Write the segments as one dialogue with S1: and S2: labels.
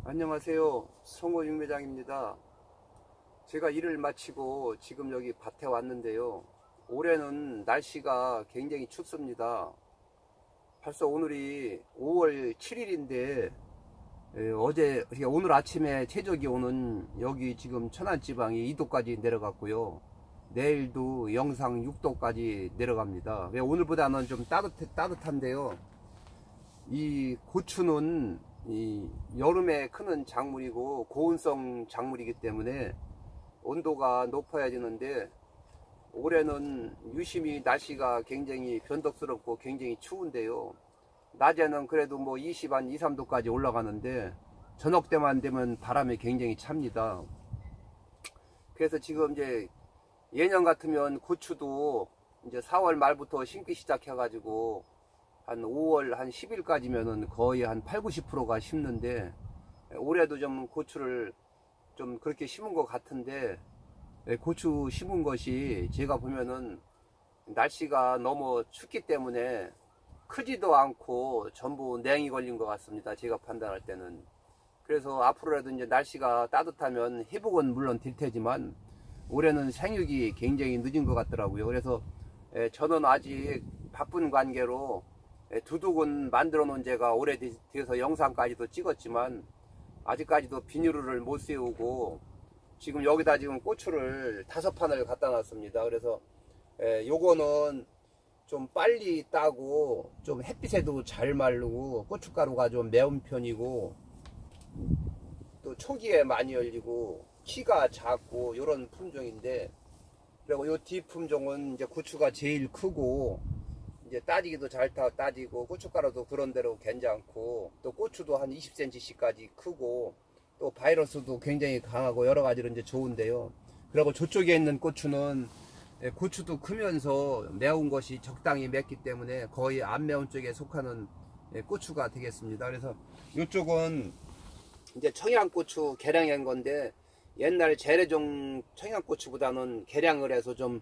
S1: 안녕하세요. 성호 육매장입니다. 제가 일을 마치고 지금 여기 밭에 왔는데요. 올해는 날씨가 굉장히 춥습니다. 벌써 오늘이 5월 7일인데 오늘 아침에 최저기온은 여기 지금 천안지방이 2도까지 내려갔고요. 내일도 영상 6도까지 내려갑니다. 오늘보다는 좀 따뜻한데요. 이 고추는 이 여름에 크는 작물이고 고온성 작물이기 때문에 온도가 높아야 되는데, 올해는 유심히 날씨가 굉장히 변덕스럽고 굉장히 추운데요. 낮에는 그래도 뭐 2, 3도까지 올라가는데 저녁 때만 되면 바람이 굉장히 찹니다. 그래서 지금 이제 예년 같으면 고추도 이제 4월 말부터 심기 시작해 가지고 한 5월 한 10일까지면은 거의 한 8, 90%가 심는데, 올해도 좀 고추를 좀 그렇게 심은 것 같은데, 고추 심은 것이 제가 보면은 날씨가 너무 춥기 때문에 크지도 않고 전부 냉이 걸린 것 같습니다. 제가 판단할 때는. 그래서 앞으로라도 이제 날씨가 따뜻하면 회복은 물론 될 테지만 올해는 생육이 굉장히 늦은 것 같더라고요. 그래서 저는 아직 바쁜 관계로 두둑은 만들어 놓은 지가 오래돼서 영상까지도 찍었지만 아직까지도 비닐을 못 세우고 지금 여기다 지금 고추를 5판을 갖다 놨습니다. 그래서 요거는 좀 빨리 따고 좀 햇빛에도 잘 마르고 고춧가루가 좀 매운 편이고 또 초기에 많이 열리고 키가 작고 요런 품종인데, 그리고 요 뒤 품종은 이제 고추가 제일 크고 이제 따지기도 잘 따지고 고춧가루도 그런대로 괜찮고 또 고추도 한 20cm씩까지 크고 또 바이러스도 굉장히 강하고 여러 가지로 이제 좋은데요. 그리고 저쪽에 있는 고추는 고추도 크면서 매운 것이 적당히 맵기 때문에 거의 안 매운 쪽에 속하는 고추가 되겠습니다. 그래서 이쪽은 이제 청양고추 개량한 건데, 옛날 재래종 청양고추보다는 개량을 해서 좀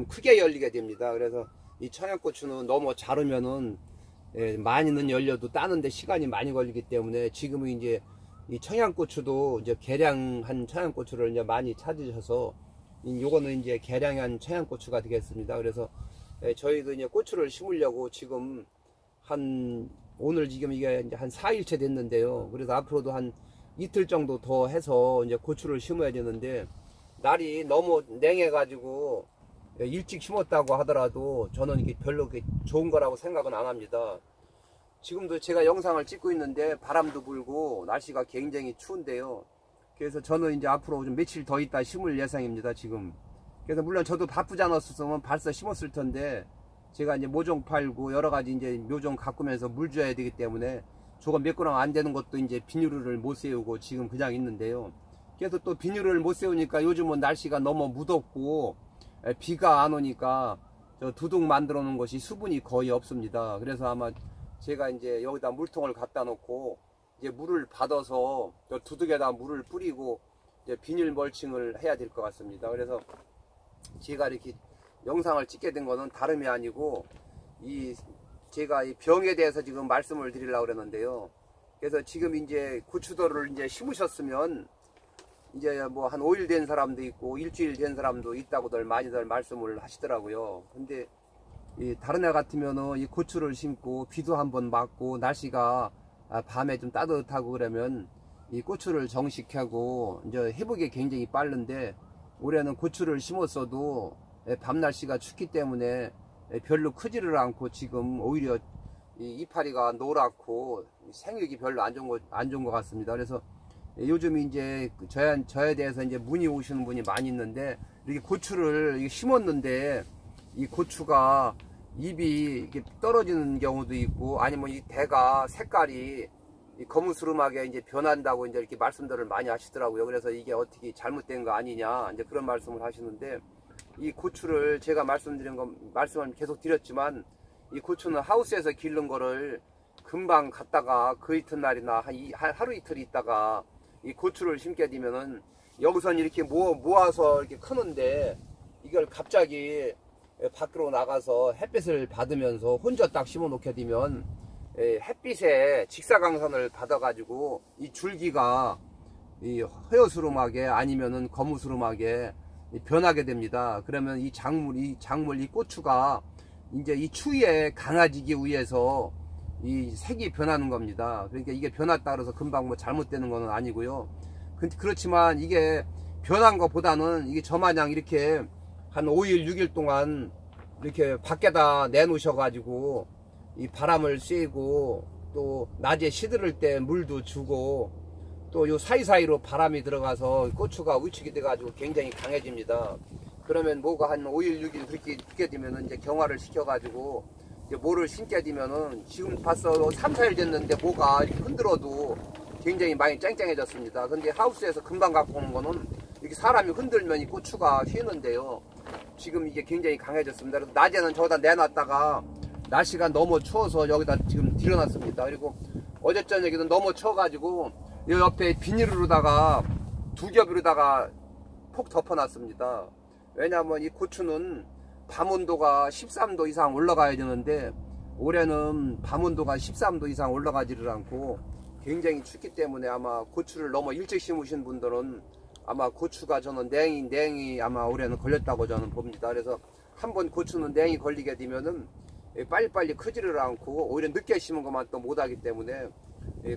S1: 크게 열리게 됩니다. 그래서 이 청양고추는 너무 자르면은 많이는 열려도 따는데 시간이 많이 걸리기 때문에 지금은 이제 이 청양고추도 이제 개량한 청양고추를 이제 많이 찾으셔서 요거는 이제 개량한 청양고추가 되겠습니다. 그래서 저희도 이제 고추를 심으려고 지금 오늘 지금 이게 이제 한 4일째 됐는데요. 그래서 앞으로도 한 이틀 정도 더 해서 이제 고추를 심어야 되는데, 날이 너무 냉해 가지고 일찍 심었다고 하더라도 저는 이게 별로 좋은 거라고 생각은 안 합니다. 지금도 제가 영상을 찍고 있는데 바람도 불고 날씨가 굉장히 추운데요. 그래서 저는 이제 앞으로 좀 며칠 더 있다 심을 예상입니다, 지금. 그래서 물론 저도 바쁘지 않았으면 벌써 심었을 텐데, 제가 이제 모종 팔고 여러 가지 이제 묘종 가꾸면서 물 줘야 되기 때문에 저거 몇 그램 안 되는 것도 이제 비닐을 못 세우고 지금 그냥 있는데요. 그래서 또 비닐을 못 세우니까 요즘은 날씨가 너무 무덥고 비가 안 오니까 저 두둑 만들어 놓은 것이 수분이 거의 없습니다. 그래서 아마 제가 이제 여기다 물통을 갖다 놓고 이제 물을 받아서 저 두둑에다 물을 뿌리고 이제 비닐 멀칭을 해야 될 것 같습니다. 그래서 제가 이렇게 영상을 찍게 된 거는 다름이 아니고 제가 이 병에 대해서 지금 말씀을 드리려고 그랬는데요. 그래서 지금 이제 고추도를 이제 심으셨으면 이제 뭐 한 5일 된 사람도 있고 일주일 된 사람도 있다고들 많이들 말씀을 하시더라고요. 근데 다른 애 같으면은 이 고추를 심고 비도 한번 맞고 날씨가 밤에 좀 따뜻하고 그러면 이 고추를 정식하고 이제 회복이 굉장히 빠른데, 올해는 고추를 심었어도 밤 날씨가 춥기 때문에 별로 크지를 않고 지금 오히려 이 이파리가 노랗고 생육이 별로 안 좋은 것 같습니다. 그래서 요즘 이제 저에 대해서 이제 문의 오시는 분이 많이 있는데, 이렇게 고추를 심었는데 이 고추가 잎이 이렇게 떨어지는 경우도 있고, 아니면 이 대가 색깔이 거무스름하게 이제 변한다고 이제 이렇게 말씀들을 많이 하시더라고요. 그래서 이게 어떻게 잘못된 거 아니냐 이제 그런 말씀을 하시는데, 이 고추를 제가 말씀을 계속 드렸지만, 이 고추는 하우스에서 기른 거를 금방 갔다가 그 이튿날이나 하루 이틀 있다가 이 고추를 심게 되면은 여기선 이렇게 모아서 이렇게 크는데, 이걸 갑자기 밖으로 나가서 햇빛을 받으면서 혼자 딱 심어 놓게 되면 햇빛에 직사광선을 받아가지고 이 줄기가 이 허여스름하게 아니면은 거무스름하게 변하게 됩니다. 그러면 이 작물, 이 고추가 이제 이 추위에 강해지기 위해서 이 색이 변하는 겁니다. 그러니까 이게 변했다 그래서 금방 뭐 잘못되는 건 아니고요. 그렇지만 이게 변한 것보다는 이게 저마냥 이렇게 한 5일, 6일 동안 이렇게 밖에다 내놓으셔가지고 이 바람을 쐬고 또 낮에 시들을 때 물도 주고 또 요 사이사이로 바람이 들어가서 고추가 우측이 돼가지고 굉장히 강해집니다. 그러면 뭐가 한 5일, 6일 그렇게 있게 되면은 이제 경화를 시켜가지고 이제 모를 심게 되면은 지금 봤어 3, 4일 됐는데 뭐가 이렇게 흔들어도 굉장히 많이 쨍쨍해졌습니다. 근데 하우스에서 금방 갖고 오는 거는 이렇게 사람이 흔들면 이 고추가 휘는데요. 지금 이게 굉장히 강해졌습니다. 그래서 낮에는 저기다 내놨다가 날씨가 너무 추워서 여기다 지금 들여놨습니다. 그리고 어제 저녁에는 너무 추워가지고 이 옆에 비닐로다가 두 겹으로다가 폭 덮어놨습니다. 왜냐하면 이 고추는 밤온도가 13도 이상 올라가야 되는데 올해는 밤온도가 13도 이상 올라가지를 않고 굉장히 춥기 때문에 아마 고추를 너무 일찍 심으신 분들은 아마 고추가 저는 냉이 아마 올해는 걸렸다고 저는 봅니다. 그래서 한번 고추는 냉이 걸리게 되면은 빨리빨리 크지를 않고 오히려 늦게 심은 것만 또 못하기 때문에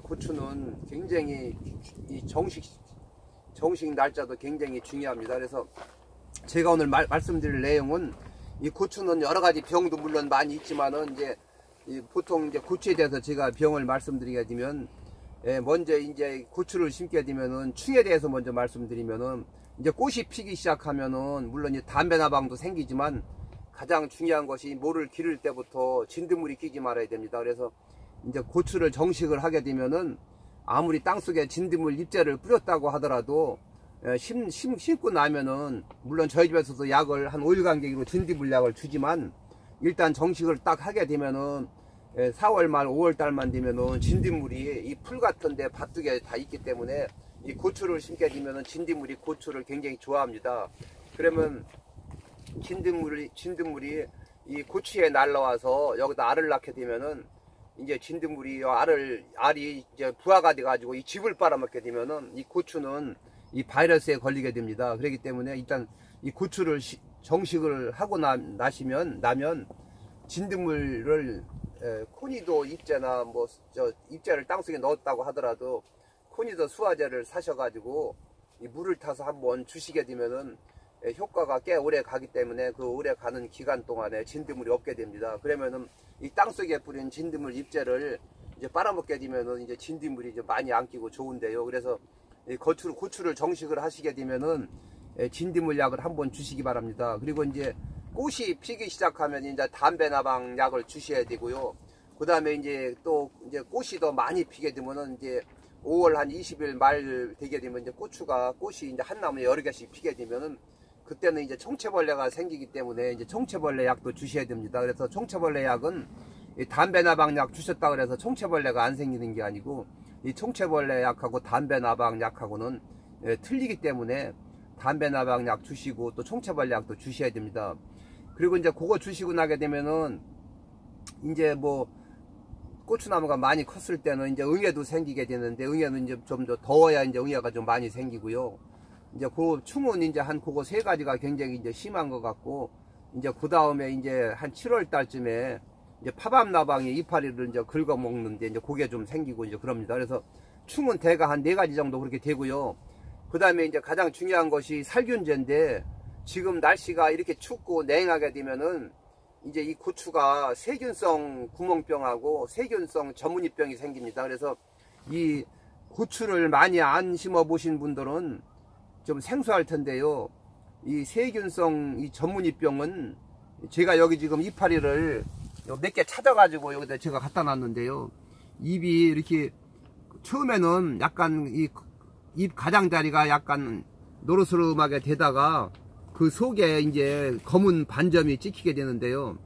S1: 고추는 굉장히 이 정식 날짜도 굉장히 중요합니다. 그래서 제가 오늘 말씀드릴 내용은 이 고추는 여러 가지 병도 물론 많이 있지만은 이제 보통 이제 고추에 대해서 제가 병을 말씀드리게 되면 먼저 이제 고추를 심게 되면은 추에 대해서 먼저 말씀드리면은 이제 꽃이 피기 시작하면은 물론 이제 담배나방도 생기지만 가장 중요한 것이 모를 기를 때부터 진드물이 끼지 말아야 됩니다. 그래서 이제 고추를 정식을 하게 되면은 아무리 땅속에 진드물 잎재를 뿌렸다고 하더라도 심고 나면은 물론 저희 집에서도 약을 한 5일 간격으로 진드물 약을 주지만 일단 정식을 딱 하게 되면은 4월 말 5월 달만 되면은 진드물이 이 풀 같은데 밭두개 다 있기 때문에 이 고추를 심게 되면은 진드물이 고추를 굉장히 좋아합니다. 그러면 진드물이 이 고추에 날라와서 여기다 알을 낳게 되면은 이제 진드물이 알이 이제 부화가 돼 가지고 이 즙을 빨아먹게 되면은 이 고추는 이 바이러스에 걸리게 됩니다. 그렇기 때문에 일단 이 고추를 정식을 하고 나면 진드물을 코니도 잎재나 뭐 잎재를 땅속에 넣었다고 하더라도 코니도 수화제를 사셔가지고 이 물을 타서 한번 주시게 되면은 효과가 꽤 오래 가기 때문에 그 오래 가는 기간 동안에 진드물이 없게 됩니다. 그러면은 이 땅속에 뿌린 진드물 잎재를 이제 빨아먹게 되면은 이제 진드물이 이제 많이 안 끼고 좋은데요. 그래서 이 고추를 정식을 하시게 되면은 진드물 약을 한번 주시기 바랍니다. 그리고 이제 꽃이 피기 시작하면 이제 담배나방 약을 주셔야 되고요. 그 다음에 이제 또 이제 꽃이 더 많이 피게 되면은 이제 5월 한 20일 말 되게 되면 이제 꽃이 이제 한 나무에 여러 개씩 피게 되면은 그때는 이제 총체벌레가 생기기 때문에 이제 총체벌레 약도 주셔야 됩니다. 그래서 총체벌레 약은 이 담배나방 약 주셨다 그래서 총체벌레가 안 생기는 게 아니고 이 총체벌레 약하고 담배나방 약하고는 틀리기 때문에 담배나방 약 주시고 또 총체벌레 약도 주셔야 됩니다. 그리고 이제 그거 주시고 나게 되면은 이제 뭐 고추나무가 많이 컸을 때는 이제 응애도 생기게 되는데 응애는 이제 좀 더 더워야 이제 응애가 좀 많이 생기고요. 이제 그 충은 이제 한 그거 세 가지가 굉장히 이제 심한 것 같고 이제 그 다음에 이제 한 7월 달쯤에 이제 파밤나방이 이파리를 이제 긁어 먹는데 이제 그게 좀 생기고 이제 그럽니다. 그래서 충은 대가 한 4가지 정도 그렇게 되고요. 그 다음에 이제 가장 중요한 것이 살균제인데 지금 날씨가 이렇게 춥고 냉하게 되면은 이제 이 고추가 세균성 구멍병하고 세균성 전문이병이 생깁니다. 그래서 이 고추를 많이 안 심어 보신 분들은 좀 생소할 텐데요. 이 세균성 이 전문이병은 제가 여기 지금 이파리를 몇 개 찾아가지고 여기다 제가 갖다 놨는데요. 잎이 이렇게 처음에는 약간 이 잎 가장자리가 약간 노르스름하게 되다가 그 속에 이제 검은 반점이 찍히게 되는데요.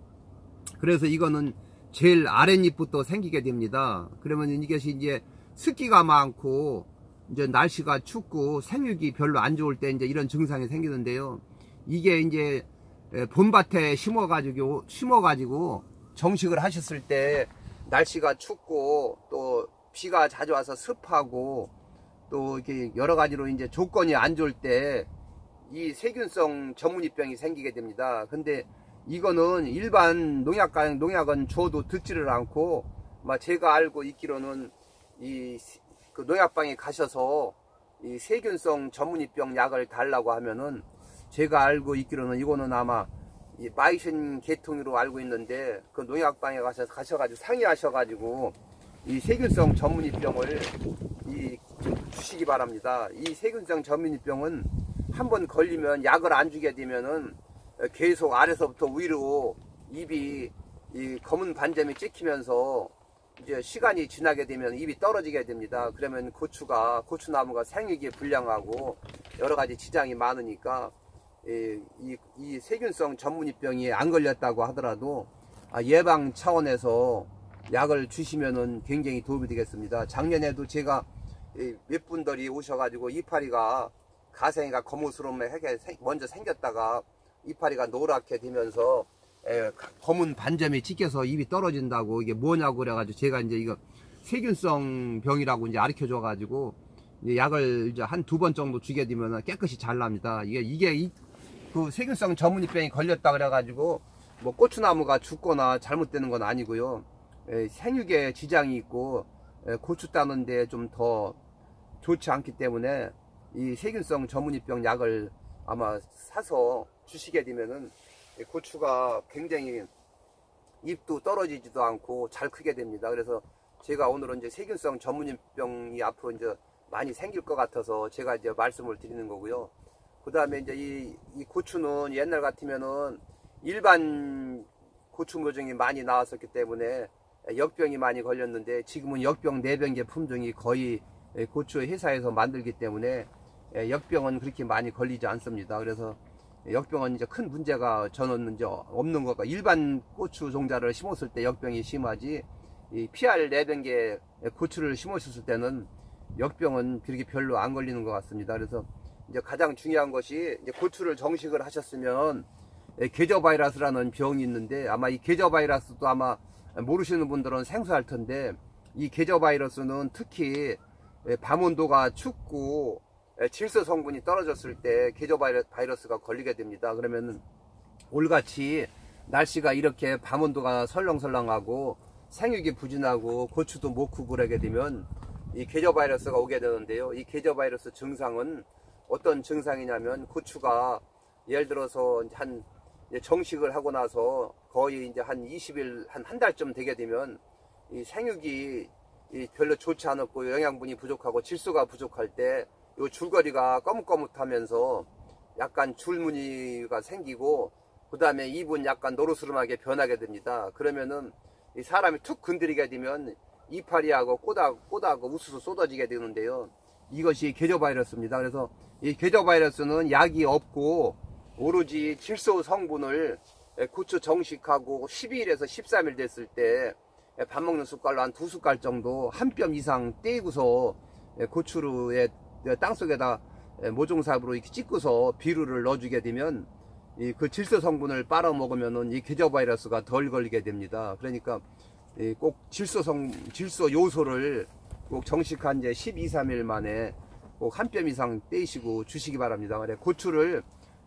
S1: 그래서 이거는 제일 아랫잎부터 생기게 됩니다. 그러면 이것이 이제 습기가 많고 이제 날씨가 춥고 생육이 별로 안 좋을 때 이제 이런 증상이 생기는데요. 이게 이제 봄밭에 심어가지고 정식을 하셨을 때 날씨가 춥고 또 비가 자주 와서 습하고 또 이렇게 여러 가지로 이제 조건이 안 좋을 때 이 세균성 전문이병이 생기게 됩니다. 근데 이거는 일반 농약은 줘도 듣지를 않고, 제가 알고 있기로는 그 농약방에 가셔서 이 세균성 전문이병 약을 달라고 하면은, 제가 알고 있기로는 이거는 아마 이 마이신 계통으로 알고 있는데, 그 농약방에 가셔가지고 상의하셔가지고 이 세균성 전문이병을 주시기 바랍니다. 이 세균성 전문이병은 한번 걸리면 약을 안 주게 되면은 계속 아래서부터 위로 입이 이 검은 반점이 찍히면서 이제 시간이 지나게 되면 입이 떨어지게 됩니다. 그러면 고추나무가 생육이 불량하고 여러 가지 지장이 많으니까 이 세균성 전문이병이 안 걸렸다고 하더라도 예방 차원에서 약을 주시면은 굉장히 도움이 되겠습니다. 작년에도 제가 몇 분들이 오셔가지고 이파리가 가생이가 거무스름하게 먼저 생겼다가 이파리가 노랗게 되면서 검은 반점이 찍혀서 입이 떨어진다고 이게 뭐냐고 그래가지고 제가 이제 이거 세균성 병이라고 이제 가르쳐 줘가지고 약을 이제 한 2번 정도 주게 되면 깨끗이 잘 납니다. 이게 그 세균성 전문이병이 걸렸다 그래가지고 뭐 고추나무가 죽거나 잘못되는 건 아니고요. 생육에 지장이 있고 고추 따는데 좀 더 좋지 않기 때문에 이 세균성 전문이병 약을 아마 사서 주시게 되면은 고추가 굉장히 잎도 떨어지지도 않고 잘 크게 됩니다. 그래서 제가 오늘은 이제 세균성 전문이병이 앞으로 이제 많이 생길 것 같아서 제가 이제 말씀을 드리는 거고요. 그 다음에 이제 이 고추는 옛날 같으면은 일반 고추 모종이 많이 나왔었기 때문에 역병이 많이 걸렸는데, 지금은 역병 내병계 품종이 거의 고추 회사에서 만들기 때문에 역병은 그렇게 많이 걸리지 않습니다. 그래서 역병은 이제 큰 문제가 저는 이제 없는 거가, 일반 고추 종자를 심었을 때 역병이 심하지, 이 PR 내병계 고추를 심었을 때는 역병은 그렇게 별로 안 걸리는 것 같습니다. 그래서 이제 가장 중요한 것이, 이제 고추를 정식을 하셨으면 계저바이러스라는 병이 있는데, 아마 이 계저바이러스도 아마 모르시는 분들은 생소할 텐데, 이 계저바이러스는 특히 밤온도가 춥고 질소 성분이 떨어졌을 때 계저바이러스가 걸리게 됩니다. 그러면 올같이 날씨가 이렇게 밤온도가 설렁설렁하고 생육이 부진하고 고추도 못 크고 그러게 되면 이 계저바이러스가 오게 되는데요. 이 계저바이러스 증상은 어떤 증상이냐면, 고추가 예를 들어서 정식을 하고 나서 거의 이제 한 20일, 한 달쯤 되게 되면 이 생육이 별로 좋지 않았고 영양분이 부족하고 질소가 부족할 때 요 줄거리가 거뭇거뭇하면서 약간 줄무늬가 생기고, 그 다음에 입은 약간 노르스름하게 변하게 됩니다. 그러면은 이 사람이 툭 건드리게 되면 이파리하고 꽃하고 우수수 쏟아지게 되는데요. 이것이 계저바이러스입니다. 그래서 이 계저바이러스는 약이 없고 오로지 질소 성분을 고추 정식하고 12일에서 13일 됐을 때 밥 먹는 숟갈로 한 2숟갈 정도 한 뼘 이상 떼고서 고추에 땅속에다 모종삽으로 이렇게 찍고서 비료를 넣어주게 되면 그 질소 성분을 빨아먹으면은 이 계저바이러스가 덜 걸리게 됩니다. 그러니까 꼭 질소 요소를 꼭 정식한 지 12, 13일 만에 꼭 한 뼘 이상 떼시고 주시기 바랍니다. 고추를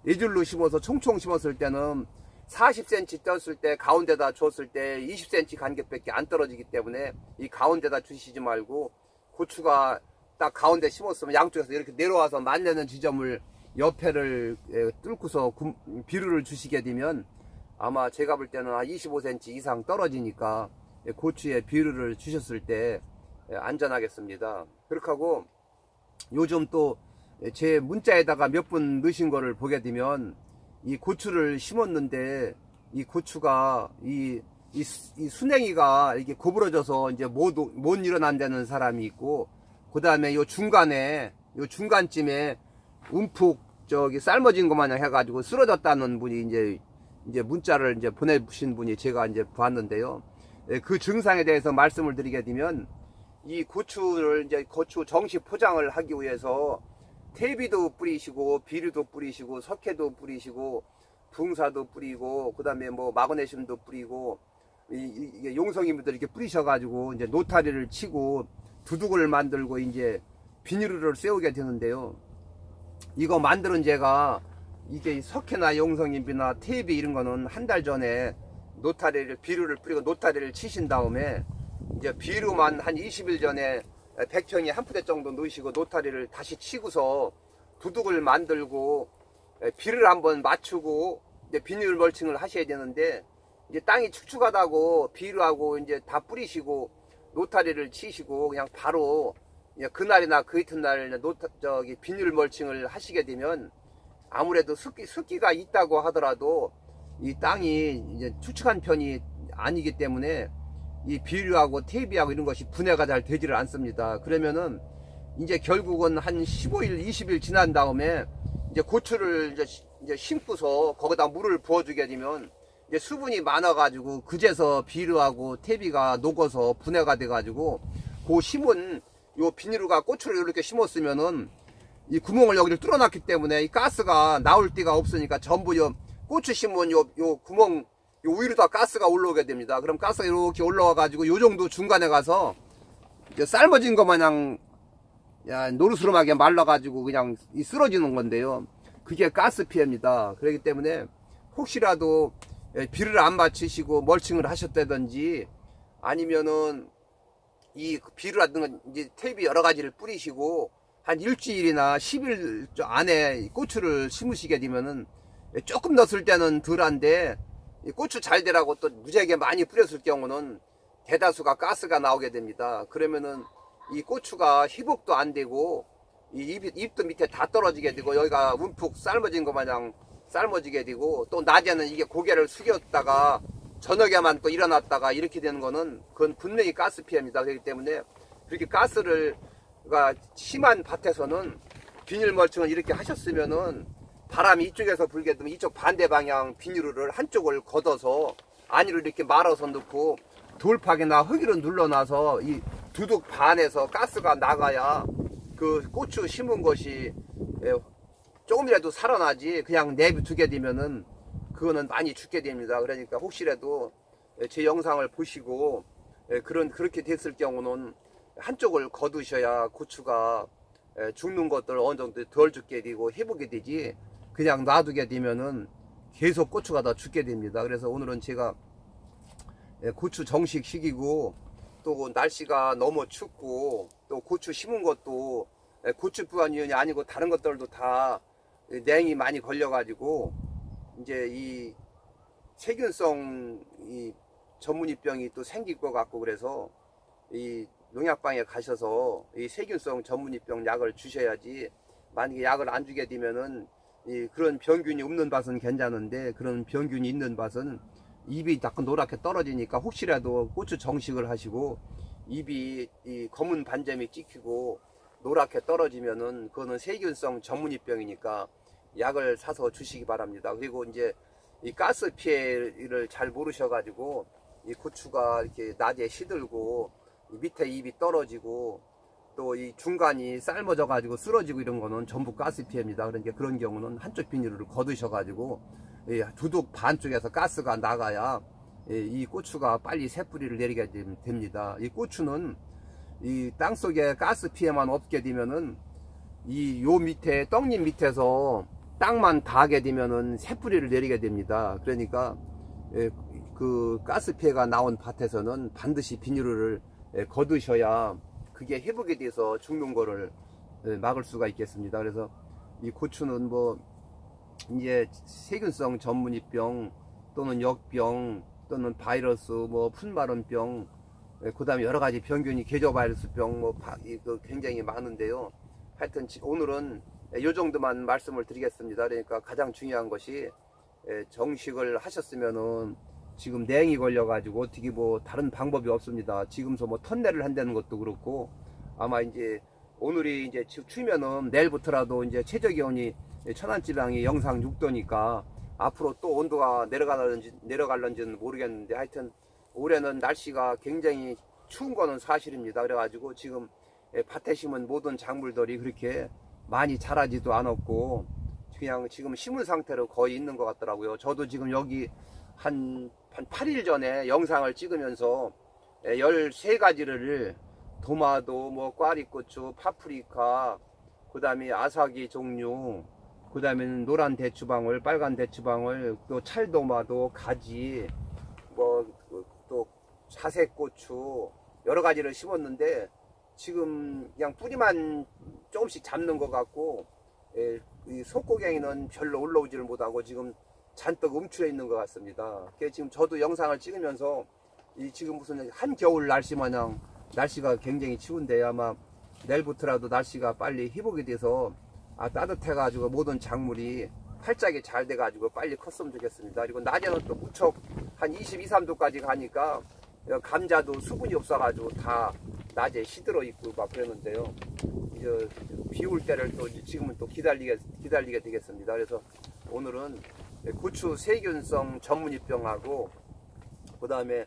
S1: 4줄로 심어서 총총 심었을 때는 40cm 떴을 때 가운데다 줬을 때 20cm 간격밖에 안 떨어지기 때문에 이 가운데다 주시지 말고, 고추가 딱 가운데 심었으면 양쪽에서 이렇게 내려와서 만나는 지점을 옆에를 뚫고서 비료를 주시게 되면 아마 제가 볼 때는 한 25cm 이상 떨어지니까 고추에 비료를 주셨을 때 안전하겠습니다. 그렇게 하고, 요즘 또 제 문자에다가 몇 분 넣으신 거를 보게 되면, 이 고추를 심었는데 이 고추가 이 순행이가 이렇게 구부러져서 이제 못 일어난다는 사람이 있고, 그 다음에 요 중간쯤에 움푹 삶아진 것 마냥 해가지고 쓰러졌다는 분이 이제 문자를 이제 보내주신 분이 제가 이제 봤는데요. 그 증상에 대해서 말씀을 드리게 되면, 이 고추를 이제 고추 정식 포장을 하기 위해서 퇴비도 뿌리시고 비료도 뿌리시고 석회도 뿌리시고 붕사도 뿌리고, 그 다음에 뭐 마그네슘도 뿌리고, 이게 용성이분들 이렇게 뿌리셔가지고 이제 노타리를 치고 두둑을 만들고 이제 비닐을 세우게 되는데요. 이거 만드는 제가 이게 석회나 용성잎이나 테이프 이런 거는 한 달 전에 노타리를 비료를 뿌리고 노타리를 치신 다음에 이제 비료만 한 20일 전에 100평에 한 푸대 정도 넣으시고 노타리를 다시 치고서 두둑을 만들고 비를 한번 맞추고 이제 비닐 멀칭을 하셔야 되는데, 이제 땅이 축축하다고 비료하고 이제 다 뿌리시고 노타리를 치시고 그냥 바로 그날이나 그 이튿날 비닐 멀칭을 하시게 되면 아무래도 습기가 있다고 하더라도 이 땅이 이제 축축한 편이 아니기 때문에 이 비료하고 테이프하고 이런 것이 분해가 잘 되지를 않습니다. 그러면은 이제 결국은 한 15일, 20일 지난 다음에 이제 고추를 이제 심고서 거기다 물을 부어주게 되면 이제 수분이 많아가지고 그제서 비료하고 테이프가 녹아서 분해가 돼가지고 그 심은 요 비닐루가 고추를 이렇게 심었으면은 이 구멍을 여기를 뚫어놨기 때문에 이 가스가 나올 데가 없으니까 전부 고추 심은 요 구멍 요 위로 다 가스가 올라오게 됩니다. 그럼 가스가 이렇게 올라와 가지고 요 정도 중간에 가서 이제 삶아진 거 마냥 노르스름하게 말라 가지고 그냥 쓰러지는 건데요. 그게 가스 피해입니다. 그렇기 때문에 혹시라도 비를 안 맞추시고 멀칭을 하셨다든지 아니면은 이 비료라든가 이제 테이프 여러 가지를 뿌리시고 한 일주일이나 10일 안에 고추를 심으시게 되면은 조금 넣었을 때는 덜한데 고추 잘 되라고 또 무지하게 많이 뿌렸을 경우는 대다수가 가스가 나오게 됩니다. 그러면은 이 고추가 희복도 안 되고 이 잎도 밑에 다 떨어지게 되고 여기가 움푹 삶아진 것 마냥 삶아지게 되고 또 낮에는 이게 고개를 숙였다가 저녁에만 또 일어났다가 이렇게 되는 거는 그건 분명히 가스 피해입니다. 그렇기 때문에 그렇게 가스가 심한 밭에서는 비닐 멀칭을 이렇게 하셨으면은 바람이 이쪽에서 불게 되면 이쪽 반대 방향 비닐을 한쪽을 걷어서 안으로 이렇게 말아서 넣고 돌팍이나 흙으로 눌러놔서 이 두둑 반에서 가스가 나가야 그 고추 심은 것이 조금이라도 살아나지 그냥 내두게 되면은 그거는 많이 죽게 됩니다. 그러니까 혹시라도 제 영상을 보시고 그렇게 됐을 경우는 한쪽을 거두셔야 고추가 죽는 것들 어느 정도 덜 죽게 되고 회복이 되지 그냥 놔두게 되면은 계속 고추가 다 죽게 됩니다. 그래서 오늘은 제가 고추 정식 시기고 또 날씨가 너무 춥고 또 고추 심은 것도 고추뿐만이 아니고 다른 것들도 다 냉이 많이 걸려 가지고 이제 이 세균성 이 전문의병이 또 생길 것 같고 그래서 이 농약방에 가셔서 이 세균성 전문의병 약을 주셔야지 만약에 약을 안 주게 되면은 이 그런 병균이 없는 밭은 괜찮은데 그런 병균이 있는 밭은 잎이 자꾸 노랗게 떨어지니까 혹시라도 고추 정식을 하시고 잎이 이 검은 반점이 찍히고 노랗게 떨어지면은 그거는 세균성 전문의병이니까 약을 사서 주시기 바랍니다. 그리고 이제 이 가스 피해를 잘 모르셔가지고 이 고추가 이렇게 낮에 시들고 밑에 잎이 떨어지고 또 이 중간이 삶아져 가지고 쓰러지고 이런 거는 전부 가스 피해입니다. 그러니까 그런 경우는 한쪽 비닐을 걷으셔 가지고 두둑 반쪽에서 가스가 나가야 이 고추가 빨리 새뿌리를 내리게 됩니다. 이 고추는 이 땅속에 가스 피해만 없게 되면은 요 밑에 떡잎 밑에서 땅만 닿게 되면은 새뿌리를 내리게 됩니다. 그러니까 그 가스 피해가 나온 밭에서는 반드시 비닐을 거두셔야 그게 회복이 돼서 죽는 거를 막을 수가 있겠습니다. 그래서 이 고추는 뭐 이제 세균성 전문의병 또는 역병 또는 바이러스 뭐 풀마름병 그 다음에 여러 가지 병균이 계저바이러스병 뭐 굉장히 많은데요. 하여튼 오늘은 요 정도만 말씀을 드리겠습니다. 그러니까 가장 중요한 것이 정식을 하셨으면은 지금 냉이 걸려 가지고 어떻게 뭐 다른 방법이 없습니다. 지금서 뭐 턴내를 한다는 것도 그렇고 아마 이제 오늘이 이제 추면은 내일부터라도 이제 최저기온이 천안지방이 영상 6도니까 앞으로 또 온도가 내려갈런지는 모르겠는데 하여튼 올해는 날씨가 굉장히 추운 거는 사실입니다. 그래가지고 지금 밭에 심은 모든 작물들이 그렇게 많이 자라지도 않았고 그냥 지금 심은 상태로 거의 있는 것 같더라고요. 저도 지금 여기 한 8일 전에 영상을 찍으면서 13가지를 도마도, 뭐 꽈리고추, 파프리카, 그 다음에 아사기 종류, 그 다음에는 노란 대추방울, 빨간 대추방울, 또 찰도마도, 가지, 뭐 또 자색고추 여러 가지를 심었는데 지금 그냥 뿌리만 조금씩 잡는 것 같고, 이 속고갱이는 별로 올라오지를 못하고 지금 잔뜩 움츠려 있는 것 같습니다. 지금 저도 영상을 찍으면서 지금 무슨 한겨울 날씨 마냥 날씨가 굉장히 추운데 아마 내일부터라도 날씨가 빨리 회복이 돼서 따뜻해가지고 모든 작물이 활짝이 잘 돼가지고 빨리 컸으면 좋겠습니다. 그리고 낮에는 또 무척 한 22, 3도까지 가니까 감자도 수분이 없어가지고 다 낮에 시들어 있고 막 그러는데요. 비 올 때를 또 지금은 또 기다리게 되겠습니다. 그래서 오늘은 고추 세균성 전문입병하고 그 다음에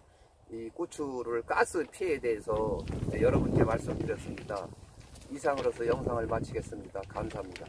S1: 이 고추를 가스 피해에 대해서 여러분께 말씀드렸습니다. 이상으로서 영상을 마치겠습니다. 감사합니다.